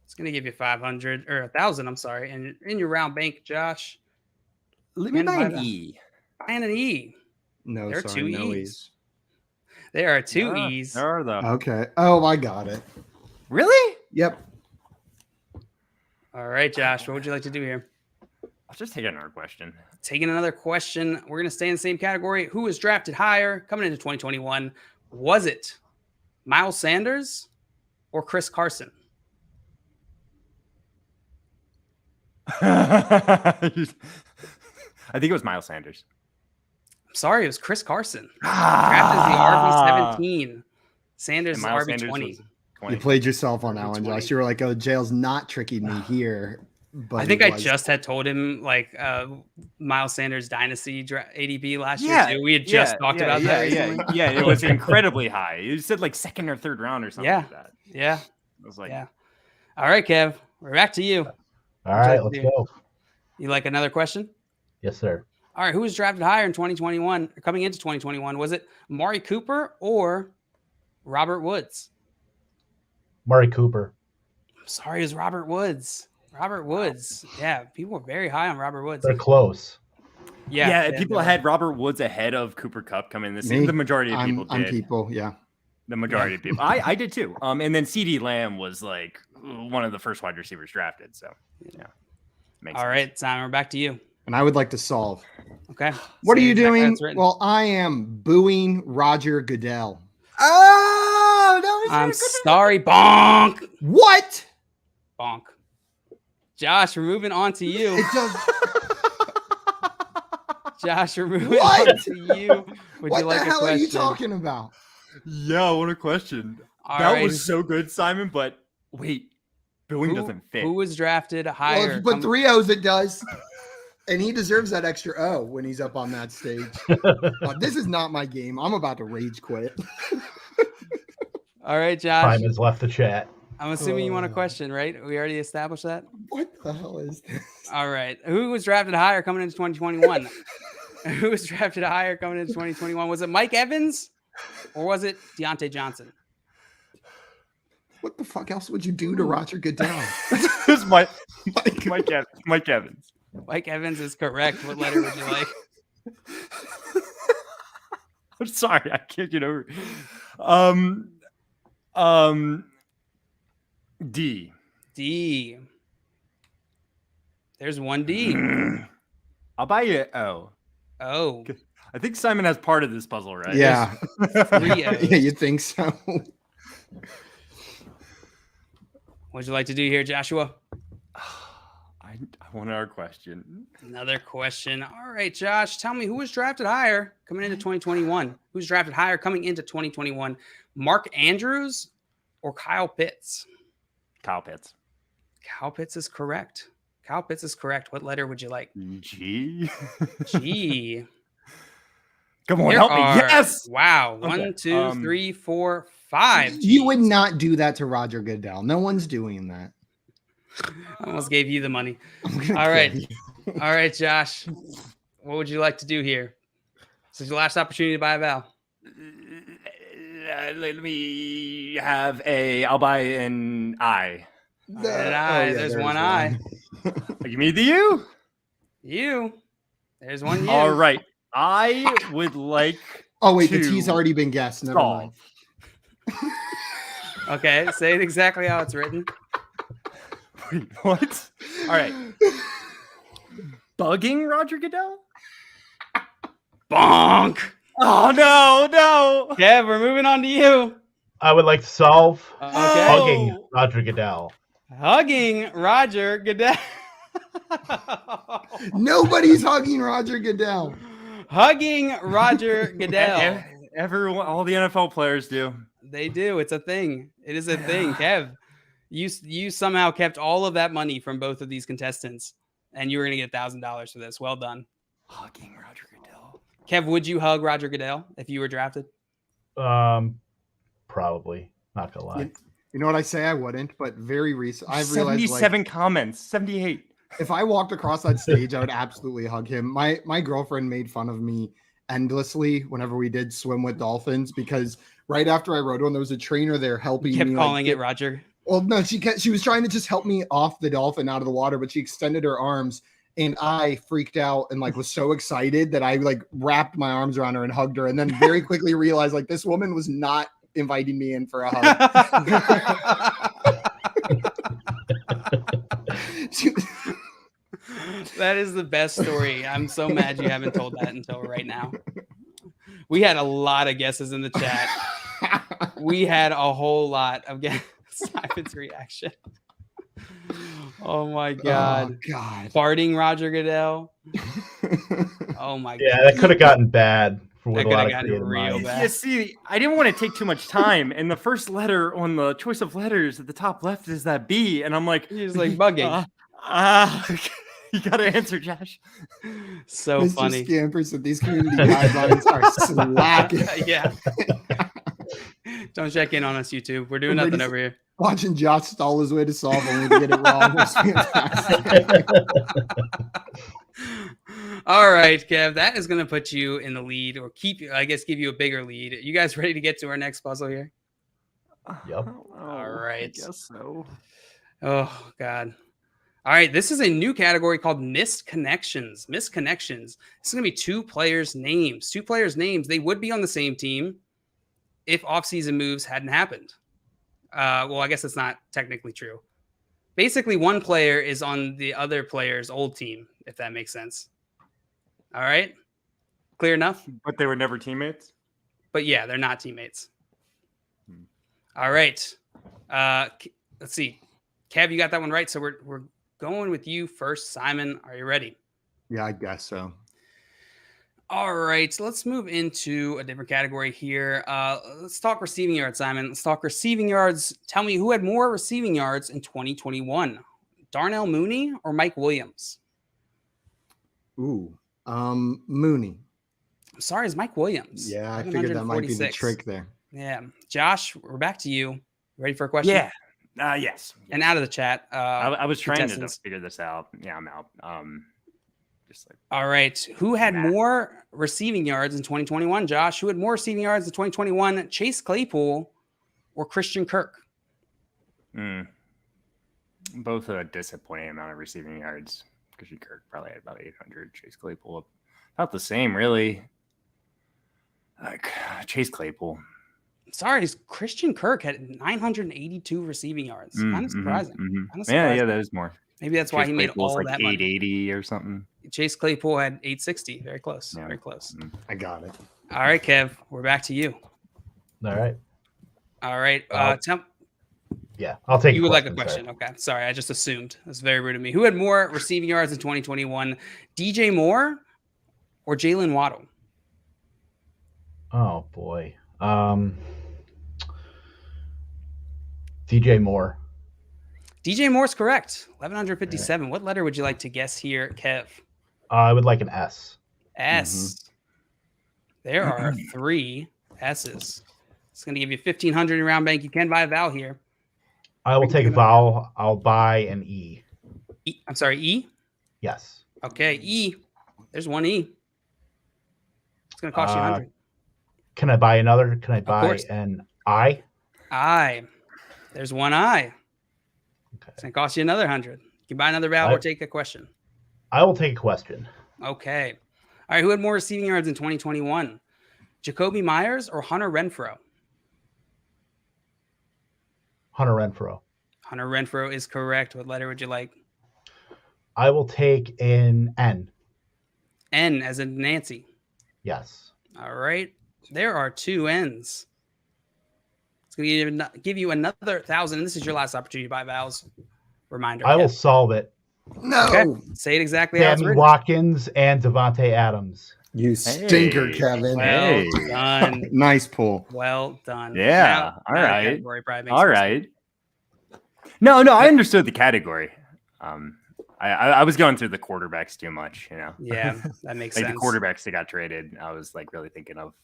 It's going to give you 500 or 1,000. I'm sorry. And in your round bank, Josh, Let me And buy by an the- E. buying an E. No, There are sorry, 2 no E's. There are 2 Yeah, E's. There are though. Okay. Oh, I got it. Really? Yep. All right, Josh, what would you like to do here? I'll just take another question. Taking another question. We're going to stay in the same category. Who was drafted higher coming into 2021? Was it Miles Sanders or Chris Carson? I think it was Miles Sanders. I'm sorry, it was Chris Carson. Drafted as the RB17. Sanders And is Miles RB20. Sanders was 20. You played yourself on that one, 20. Josh. You were like, oh, Jail's not tricking me here. But I think he I was. just had told him like Miles Sanders Dynasty ADP last Yeah, year too. We had just talked about that recently. Yeah, it was incredibly high. You said like second or third round or something Yeah. like that. Yeah. I was like, Yeah. All right, Kev, we're back to you. All right, let's go. You like another question? Yes, sir. All right, who was drafted higher in 2021 or coming into 2021? Was it Amari Cooper or Robert Woods? Murray Cooper. I'm sorry, it was Robert Woods. Robert Woods. Yeah, people were very high on Robert Woods. They're close. Yeah, people had Robert Woods ahead of Cooper Kupp coming this season. Me? The majority of people I'm did. people, yeah. The majority of people. I did too. And then CD Lamb was like one of the first wide receivers drafted. So yeah. Makes All sense. right, Simon, we're back to you. And I would like to solve. Okay. What are Say you exactly how doing? it's written. Well, I am booing Roger Goodell. Oh, that was I'm sorry. Bonk. What? Bonk. Josh, we're moving on to you. It does. Josh, we're moving What? on to you. Would What you like the a hell question? are you talking about? Yeah, what a question. All that right. was so good, Simon. But wait, booing doesn't fit. Who was drafted Well, higher? if you put 3 O's, it does. And he deserves that extra O when he's up on that stage. This is not my game. I'm about to rage quit. All right, Josh. Simon's left the chat. I'm assuming you want a question, right? We already established that. What the hell is this? All right. Who was drafted higher coming into 2021? Who was drafted higher coming into 2021? Was it Mike Evans or was it Deontay Johnson? What the fuck else would you do to Roger Goodell? It's Mike Evans. Mike Evans is correct. What letter would you like? I'm sorry, I can't get over. D. D. There's one D. I'll buy you O. Oh. I think Simon has part of this puzzle, right? Yeah. 3 O's. Yeah, you think so? What'd you like to do here, Joshua? I want our question. Another question. All right, Josh, tell me who was drafted higher coming into 2021? Who's drafted higher coming into 2021? Mark Andrews or Kyle Pitts? Kyle Pitts. Kyle Pitts is correct. Kyle Pitts is correct. What letter would you like? G. G. Come on, help me. Yes. Wow. Okay. 1, 2, 3, 4, 5. You would not do that to Roger Goodell. No one's doing that. I almost gave you the money. All right. All right, Josh. What would you like to do here? This is your last opportunity to buy a vowel. Let me have I'll buy an I. There's one I. Give me the U. You. There's one U. All right. I would like. Oh, wait. The T's already been guessed. Never mind. Okay. Say it exactly how it's written. Wait, what? All right. Bugging Roger Goodell? Bonk. Oh, no. Kev, we're moving on to you. I would like to solve Okay. hugging Roger Goodell. Hugging Roger Goodell. Nobody's hugging Roger Goodell. Hugging Roger Goodell. Everyone, all the NFL players do. They do. It's a thing. It is a thing. Kev, you somehow kept all of that money from both of these contestants, and you were going to get $1,000 for this. Well done. Hugging Roger Goodell. Kev, would you hug Roger Goodell if you were drafted? Probably. Not gonna lie. You know what I say? I wouldn't, but very recent. I've realized 77 comments, 78. If I walked across that stage, I would absolutely hug him. My girlfriend made fun of me endlessly whenever we did swim with dolphins because right after I rode one, there was a trainer there helping me. Kept calling it Roger. Well, no, she was trying to just help me off the dolphin out of the water, but she extended her arms and I freaked out and was so excited that I wrapped my arms around her and hugged her and then very quickly realized this woman was not inviting me in for a hug. That is the best story. I'm so mad you haven't told that until right now. We had a lot of guesses in the chat. We had a whole lot of guesses. Simon's reaction. Oh my God. Oh God. Farting Roger Goodell. Oh my God. Yeah, that could have gotten bad. That could have gotten real bad. You see, I didn't want to take too much time, and the first letter on the choice of letters at the top left is that B, and I'm like, he's bugging. You got to answer, Josh. So Mr. funny. Scampers that these community guidelines are slacking. Yeah. Don't check in on us, YouTube. We're doing nothing over here. Watching Josh stall his way to solve only to get it wrong was fantastic. All right, Kev, that is going to put you in the lead or give you a bigger lead. You guys ready to get to our next puzzle here? Yep. All right. I guess so. Oh, God. All right. This is a new category called Missed Connections. Missed Connections. This is going to be two players' names. Two players' names. They would be on the same team if offseason moves hadn't happened. Well, I guess it's not technically true. Basically, one player is on the other player's old team, if that makes sense. All right. Clear enough? But they were never teammates? But yeah, they're not teammates. All right. Let's see. Kev, you got that one right. So we're going with you first. Simon, are you ready? Yeah, I guess so. All right. So let's move into a different category here. Let's talk receiving yards, Simon. Let's talk receiving yards. Tell me who had more receiving yards in 2021. Darnell Mooney or Mike Williams? Ooh, Mooney. I'm sorry, it's Mike Williams. Yeah, I figured that might be the trick there. Yeah. Josh, we're back to you. Ready for a question? Yeah. Yes. And out of the chat. I was trying to contestants. figure this out. Yeah, I'm out. Just like All right. Who had more receiving yards in 2021, Josh? Who had more receiving yards in 2021, Chase Claypool or Christian Kirk? Both a disappointing amount of receiving yards. Christian Kirk probably had about 800. Chase Claypool about the same, really. Like Chase Claypool. Sorry, Christian Kirk had 982 receiving yards. Kind of surprising. Yeah, that is more. Maybe that's why he made all like that 880 money. or something. Chase Claypool had 860. Very close. Yeah. Very close. I got it. All right, Kev, we're back to you. All right. All right. Yeah, I'll take. You would like a question? Okay. Sorry, I just assumed. That's very rude of me. Who had more receiving yards in 2021, DJ Moore or Jalen Waddle? Oh boy. DJ Moore. DJ Moore's correct. 1157. What letter would you like to guess here, Kev? I would like an S. S. There are 3 S's. It's going to give you 1,500 in round bank. You can buy a vowel here. I will take a vowel. I'll buy an E. I'm sorry, E? Yes. Okay, E. There's one E. It's going to cost you 100. Can I buy another? Can I buy an I? I. There's one I. Okay. It's going to cost you another 100. You can buy another vowel or take a question. I will take a question. Okay. All right. Who had more receiving yards in 2021? Jacoby Myers or Hunter Renfrow? Hunter Renfrow. Hunter Renfrow is correct. What letter would you like? I will take an N. N as in Nancy. Yes. All right. There are 2 N's. It's going to give you another 1,000. And this is your last opportunity to buy vowels. Reminder. I will solve it. No. Okay. Say it exactly how it's Sammy written. Watkins and DAVANTE Adams. You stinker, Kevin. Well done. Nice pull. Well done. Yeah. Now, All right. All right. No, I understood the category. I was going through the quarterbacks too much, you know. Yeah, that makes like sense. The quarterbacks that got traded, I was like really thinking of.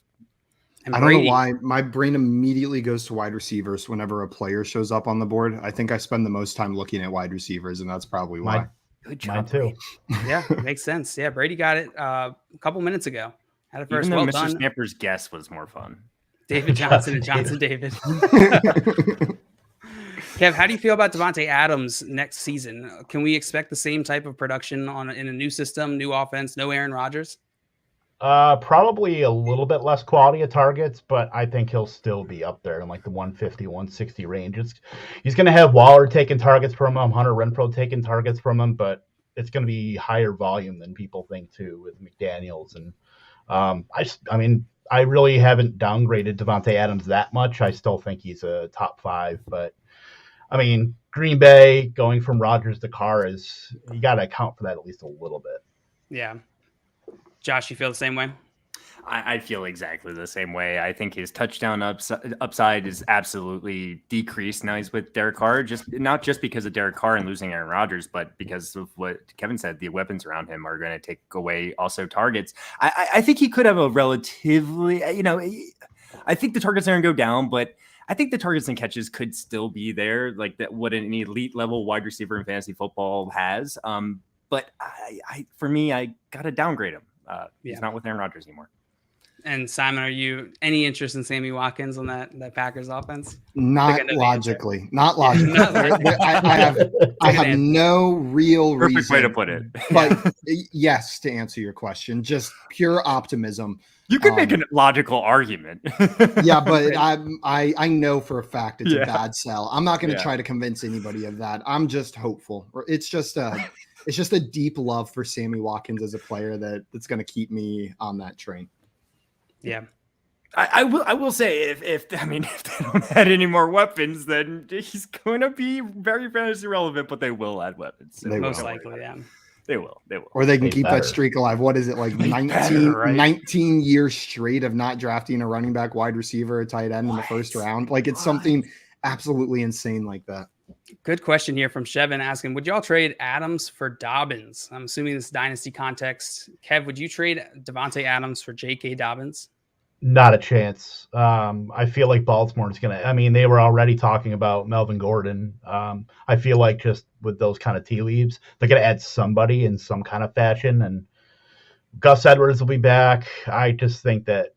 And I don't know why my brain immediately goes to wide receivers whenever a player shows up on the board. I think I spend the most time looking at wide receivers, and that's probably why. Good Mine job, too. Yeah, makes sense. Yeah, Brady got it a couple minutes ago. Had it first. Even though Well Mr. done. Snapper's guess was more fun. David Johnson and Johnson David. Kev, how do you feel about Davante Adams next season? Can we expect the same type of production in a new system, new offense, no Aaron Rodgers? Probably a little bit less quality of targets, but I think he'll still be up there in like the 150, 160 range. He's going to have Waller taking targets from him, Hunter Renfrow taking targets from him, but it's going to be higher volume than people think too with McDaniels. And I really haven't downgraded Davante Adams that much. I still think he's a top 5, but I mean, Green Bay going from Rodgers to Carr you got to account for that at least a little bit. Yeah. Josh, you feel the same way? I feel exactly the same way. I think his touchdown upside is absolutely decreased. Now he's with Derek Carr, not just because of Derek Carr and losing Aaron Rodgers, but because of what Kevin said, the weapons around him are going to take away also targets. I think he could have a relatively, I think the targets are going to go down, but I think the targets and catches could still be there, like that what an elite level wide receiver in fantasy football has. But for me, I got to downgrade him. He's not with Aaron Rodgers anymore. And Simon, are you any interest in Sammy Watkins on that Packers offense? Not logically. I have no real reason. Perfect way to put it. But yes, to answer your question, just pure optimism. You could make a logical argument. Yeah, but I know for a fact it's a bad sell. I'm not going to try to convince anybody of that. I'm just hopeful. It's just a deep love for Sammy Watkins as a player that's going to keep me on that train. Yeah. I will say if they don't add any more weapons, then he's going to be very fantasy relevant, but they will add weapons. Most likely, yeah. They will. Or they can keep that streak alive. What is it, like 19 years straight of not drafting a running back, wide receiver, a tight end in the first round? Like it's something absolutely insane like that. Good question here from Shevin asking, would y'all trade Adams for Dobbins? I'm assuming this dynasty context. Kev, would you trade Davante Adams for J.K. Dobbins? Not a chance. I feel like Baltimore's going to – I mean, they were already talking about Melvin Gordon. I feel like just with those kind of tea leaves, they're going to add somebody in some kind of fashion, and Gus Edwards will be back. I just think that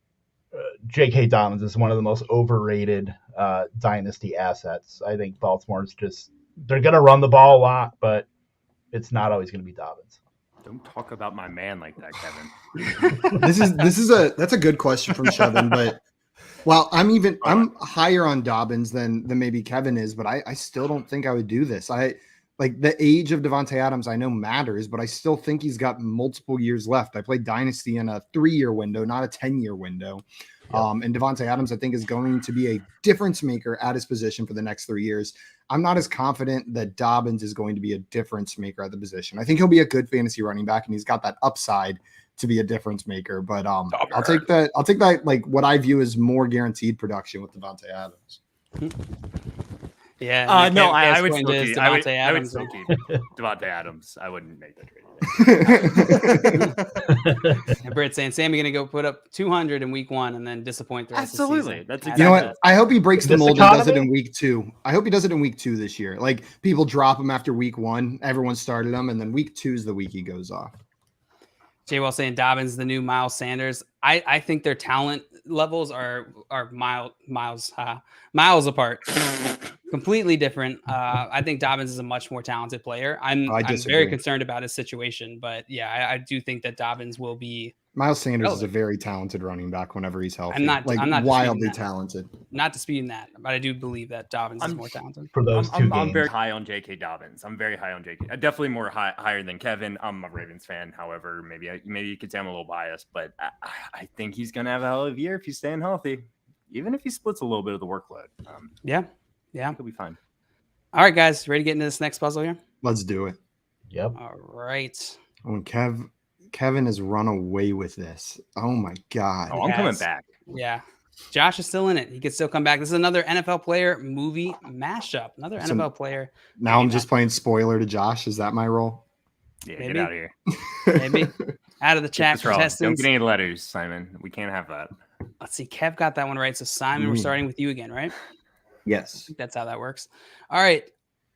J.K. Dobbins is one of the most overrated dynasty assets. I think Baltimore's just – they're going to run the ball a lot, but it's not always going to be Dobbins. Don't talk about my man like that, Kevin. That's a good question from Shevin, but I'm higher on Dobbins than maybe Kevin is, but I still don't think I would do this. I like the age of Davante Adams, I know matters, but I still think he's got multiple years left. I played Dynasty in a 3-year window, not a 10-year window. And Davante Adams, I think, is going to be a difference maker at his position for the next 3 years. I'm not as confident that Dobbins is going to be a difference maker at the position. I think he'll be a good fantasy running back, and he's got that upside to be a difference maker. But I'll take that. I'll take that, like what I view as more guaranteed production with Davante Adams. Yeah. I would still keep Davante Adams. I wouldn't make that trade. Britt saying Sammy going to go put up 200 in week 1 and then disappoint the rest of the season. That's exactly. You know what? I hope he breaks the mold and does it in week 2. I hope he does it in week 2 this year. Like people drop him after week 1. Everyone started him, and then week 2 is the week he goes off. Jay Well saying Dobbins the new Miles Sanders. I think their talent levels are miles apart. Completely different. I think Dobbins is a much more talented player. I'm very concerned about his situation, but yeah, I do think that Dobbins will be. Miles Sanders is a very talented running back whenever he's healthy. I'm not wildly talented. Not disputing that, but I do believe that Dobbins is more talented. For those two games. I'm very high on J.K. Dobbins. I'm very high on J.K. Definitely more higher than Kevin. I'm a Ravens fan. However, maybe you could say I'm a little biased, but I think he's going to have a hell of a year if he's staying healthy, even if he splits a little bit of the workload. Yeah, he'll be fine. All right, guys, ready to get into this next puzzle here? Let's do it. Yep. All right. When Kevin has run away with this. Oh my God. Oh, I'm coming back. Yeah. Josh is still in it. He could still come back. This is another NFL player movie mashup. Another NFL player. Now I'm just playing spoiler to Josh. Is that my role? Yeah, maybe. Get out of here. Maybe. Out of the chat. Contestants. Don't get any letters, Simon. We can't have that. Let's see. Kev got that one right. So Simon, we're starting with you again, right? Yes. I think that's how that works. All right.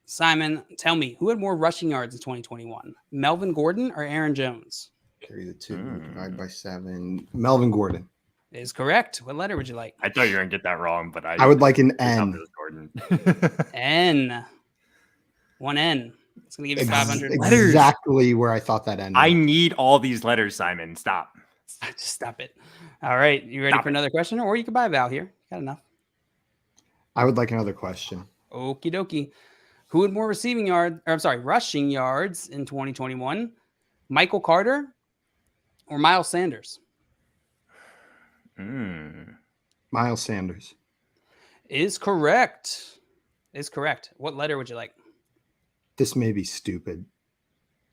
Simon, tell me, who had more rushing yards in 2021? Melvin Gordon or Aaron Jones? Carry the 2, divide by 7. Melvin Gordon. Is correct. What letter would you like? I thought you were going to get that wrong, but I would like an N. N. 1 N. It's going to give you 500 letters. Exactly where I thought that N was. I need all these letters, Simon. Stop. Just stop it. All right. You ready for another question? Or you can buy a Val here. Got enough. I would like another question. Okie dokie. Who had more rushing yards in 2021? Michael Carter or Miles Sanders? Miles Sanders. Is correct. What letter would you like? This may be stupid.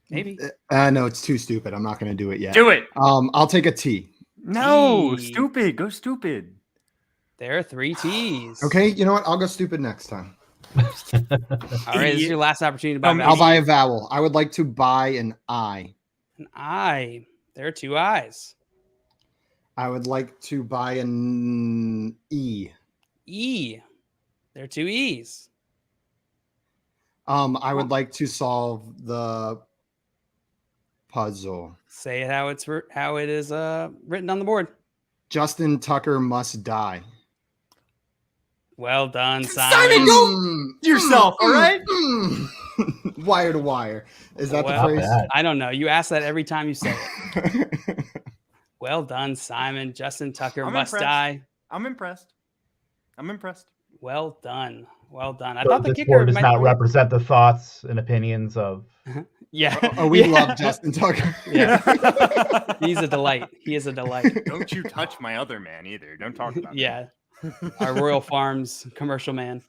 Maybe. No, it's too stupid. I'm not going to do it yet. Do it. I'll take a T. No, stupid. Go stupid. There are 3 T's. Okay, you know what? I'll go stupid next time. All right, this is your last opportunity to buy. I'll buy a vowel. I would like to buy an I. An I. There are 2 I's. I would like to buy an E. E. There are 2 E's. I would like to solve the puzzle. Say it how it is written on the board. Justin Tucker must die. Well done, Simon. Simon, go yourself, all right? Wire to wire. Is that the phrase? I don't know. You ask that every time you say it. Well done, Simon. Justin Tucker must die. I'm impressed. Well done. I thought the kicker does not represent the thoughts and opinions of. Yeah. We love Justin Tucker. Yeah. He's a delight. He is a delight. Don't you touch my other man either. Don't talk about him. Our Royal Farms commercial man.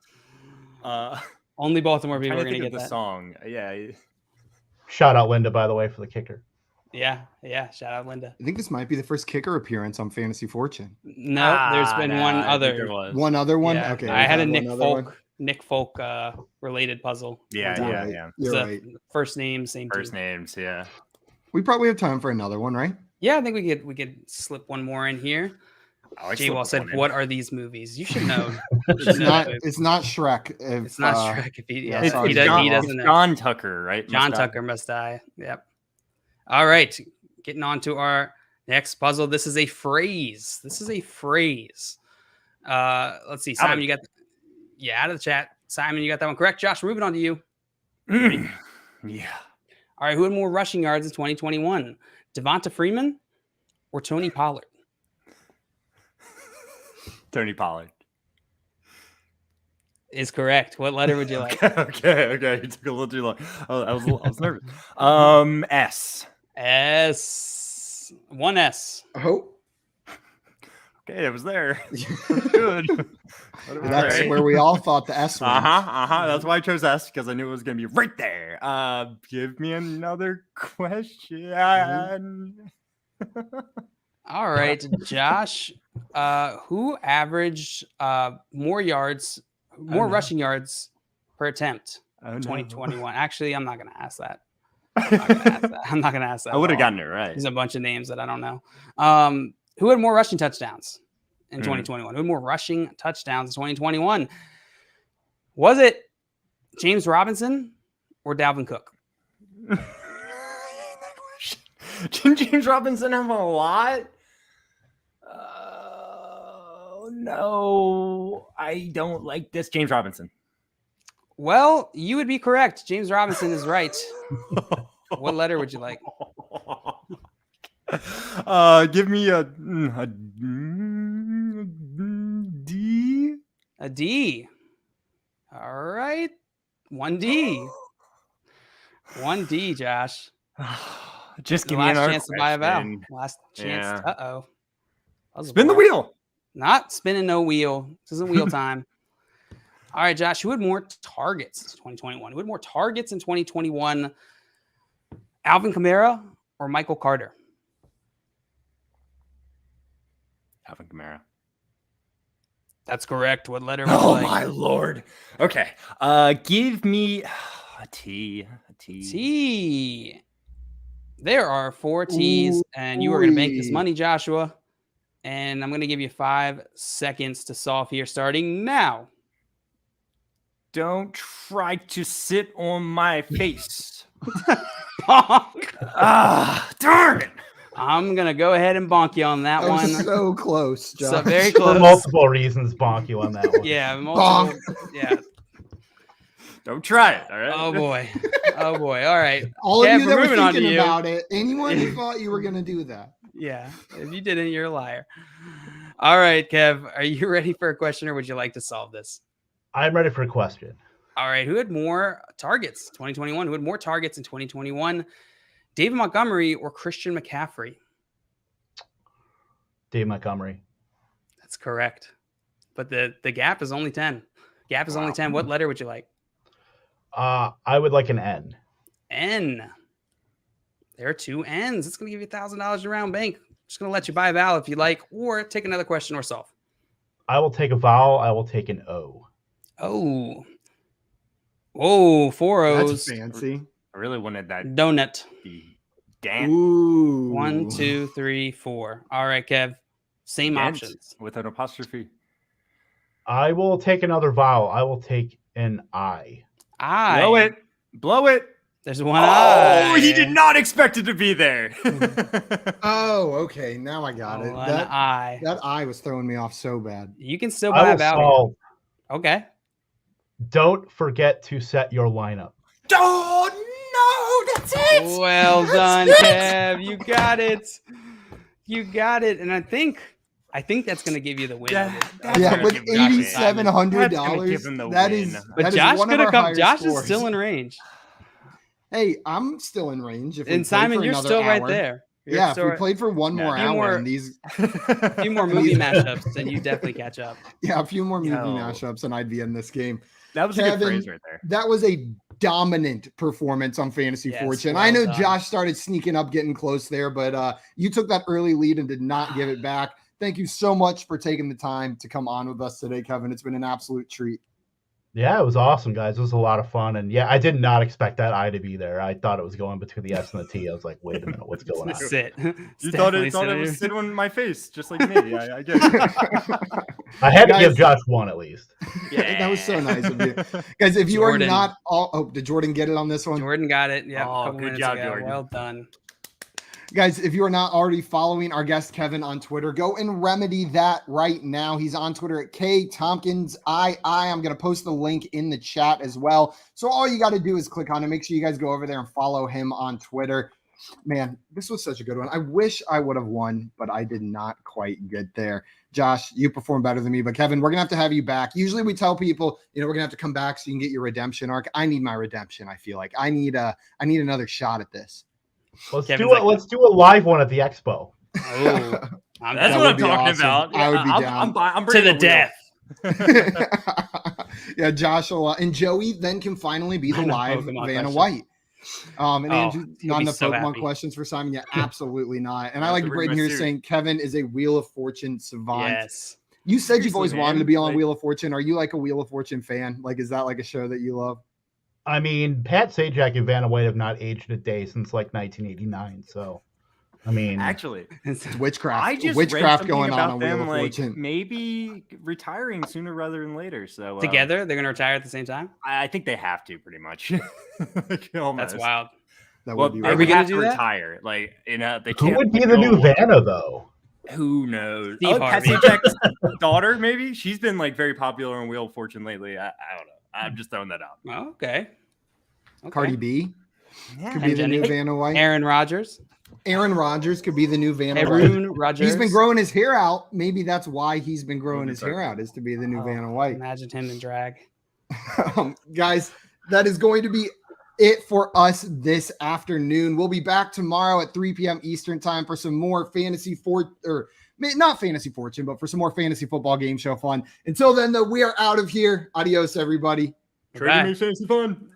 Only Baltimore people are going to get that song. Yeah. Shout out Linda, by the way, for the kicker. Yeah. Shout out Linda. I think this might be the first kicker appearance on Fantasy Fortune. No, there's been one other. One other one? Yeah, Okay. I had a Nick Folk. Nick Folk related puzzle. Yeah. You're right. First name, same First team. names, yeah. We probably have time for another one, right? Yeah, I think we could slip one more in here. J-Wall said, "What are these movies?" You should know. It's not Shrek. It's not Shrek. If he It's doesn't know. John Tucker, right? John Tucker must die. Yep. All right, getting on to our next puzzle. This is a phrase. Let's see, Simon, you got out of the chat. Simon, you got that one correct. Josh, we're moving on to you. Yeah. All right, who had more rushing yards in 2021? Devonta Freeman or Tony Pollard? Tony Pollard is correct. What letter would you like? Okay. It took a little too long. I was nervous. S. One S. Oh. Okay, it was there. Good. That's where we all thought the S was. That's why I chose S, because I knew it was going to be right there. Give me another question. All right, Josh. Who averaged more rushing yards per attempt in 2021? Actually, I'm not going to ask that. I'm not going to ask that. I would have gotten it right. There's a bunch of names that I don't know. Who had more rushing touchdowns in 2021? Who had more rushing touchdowns in 2021? Was it James Robinson or Dalvin Cook? Didn't James Robinson have a lot? No, I don't like this. James Robinson. Well, you would be correct. James Robinson is right. What letter would you like? Give me a D. A D. All right. 1D. 1D, Josh. Just give me another chance to buy a vowel. Last chance. Yeah. Uh-oh. Spin the wheel. Not spinning no wheel. This isn't wheel time. All right, Josh. Who had more targets in 2021? Who had more targets in 2021? Alvin Kamara or Michael Carter? Alvin Kamara. That's correct. What letter would you like? My Lord. Okay. Give me a T. T. There are 4 T's, and you are going to make this money, Joshua. And I'm going to give you 5 seconds to solve here, starting now. Don't try to sit on my face. Bonk. Darn it. I'm going to go ahead and bonk you on that one. So close, Josh. So very close. For multiple reasons, bonk you on that one. Yeah. Bonk. Yeah. Don't try it, all right? Oh, boy. All right. All Kev, of you that were moving thinking about it, anyone who thought you were going to do that. Yeah. If you didn't, you're a liar. All right, Kev. Are you ready for a question, or would you like to solve this? I'm ready for a question. All right. Who had more targets 2021? Who had more targets in 2021? David Montgomery or Christian McCaffrey? Dave Montgomery. That's correct. But the gap is only 10. Gap is only 10. What letter would you like? I would like an N. N. There are 2 N's. It's going to give you $1,000 in round bank. Just going to let you buy a vowel if you like, or take another question or solve. I will take a vowel. I will take an O. Oh. Whoa, 4 O's. That's fancy. I really wanted that. Donut. Damn. Ooh. 1, 2, 3, 4. All right, Kev. Same options. With an apostrophe. I will take another vowel. I will take an I. I. Blow it. There's one I. Oh, he did not expect it to be there. Oh, okay. Now I got it. That I was throwing me off so bad. You can still buy a vowel. Okay. Don't forget to set your lineup. Oh, no, that's it. Well done, Kev. You got it. And I think that's going to give you the win. Yeah, with $8,700, that is. But Josh could have come. Josh is still in range. Hey, I'm still in range. And Simon, you're still right there. If we played for one more hour and these a few more movie mashups, then you definitely catch up. Yeah, a few more movie mashups and I'd be in this game. That was Kevin, a good phrase right there. That was a dominant performance on Fantasy Fortune. Well I know done. Josh started sneaking up, getting close there, but you took that early lead and did not give it back. Thank you so much for taking the time to come on with us today, Kevin. It's been an absolute treat. Yeah, it was awesome, guys. It was a lot of fun. And yeah, I did not expect that I to be there. I thought it was going between the S and the T. I was like, wait a minute, what's going on? Sit. You thought it was sitting on my face, just like me. I get it. I had to give Josh one at least. Yeah, that was so nice of you. Guys, if you are not all... Oh, did Jordan get it on this one? Jordan got it. Yeah. Oh, good job, Jordan. Well done. Guys, if you are not already following our guest Kevin on Twitter, go and remedy that right now. He's on Twitter at KTompkinsII. I'm going to post the link in the chat as well. So all you got to do is click on it. Make sure you guys go over there and follow him on Twitter. Man, this was such a good one. I wish I would have won, but I did not quite get there. Josh, you performed better than me, but Kevin, we're going to have you back. Usually we tell people, we're going to have to come back so you can get your redemption arc. I need my redemption. I feel like I need another shot at this. Let's do a live one at the expo. Oh, that's what I'm talking about. I would be down. I'm to the death. Yeah, Josh and Joey then can finally be the live Vanna White. And Andrew, on the Pokemon questions for Simon, yeah, absolutely not. And I like to bring here saying Kevin is a Wheel of Fortune savant. Yes. You said you've always wanted to be on Wheel of Fortune. Are you like a Wheel of Fortune fan? Like, is that like a show that you love? I mean, Pat Sajak and Vanna White have not aged a day since like 1989. So, I mean, actually, it's witchcraft. I just witchcraft read going on them, Wheel of Fortune. Maybe retiring sooner rather than later. So together, they're going to retire at the same time. I think they have to, pretty much. That's wild. That would be. Are we going to do that? Retire? Like, they can't. Who would be the new Vanna though? Who knows? Pat Sajak's daughter, maybe. She's been like very popular on Wheel of Fortune lately. I don't know. I'm just throwing that out. Oh, okay. Cardi B could be the new Vanna White. Aaron Rodgers could be the new Vanna White. Aaron Rodgers. He's been growing his hair out. Maybe that's why he's been growing his hair out, is to be the new Vanna White. Imagine him in drag. Guys, that is going to be it for us this afternoon. We'll be back tomorrow at 3 p.m. Eastern time for some more not fantasy fortune, but for some more fantasy football game show fun. Until then, though, we are out of here. Adios, everybody. Trading makes fantasy fun.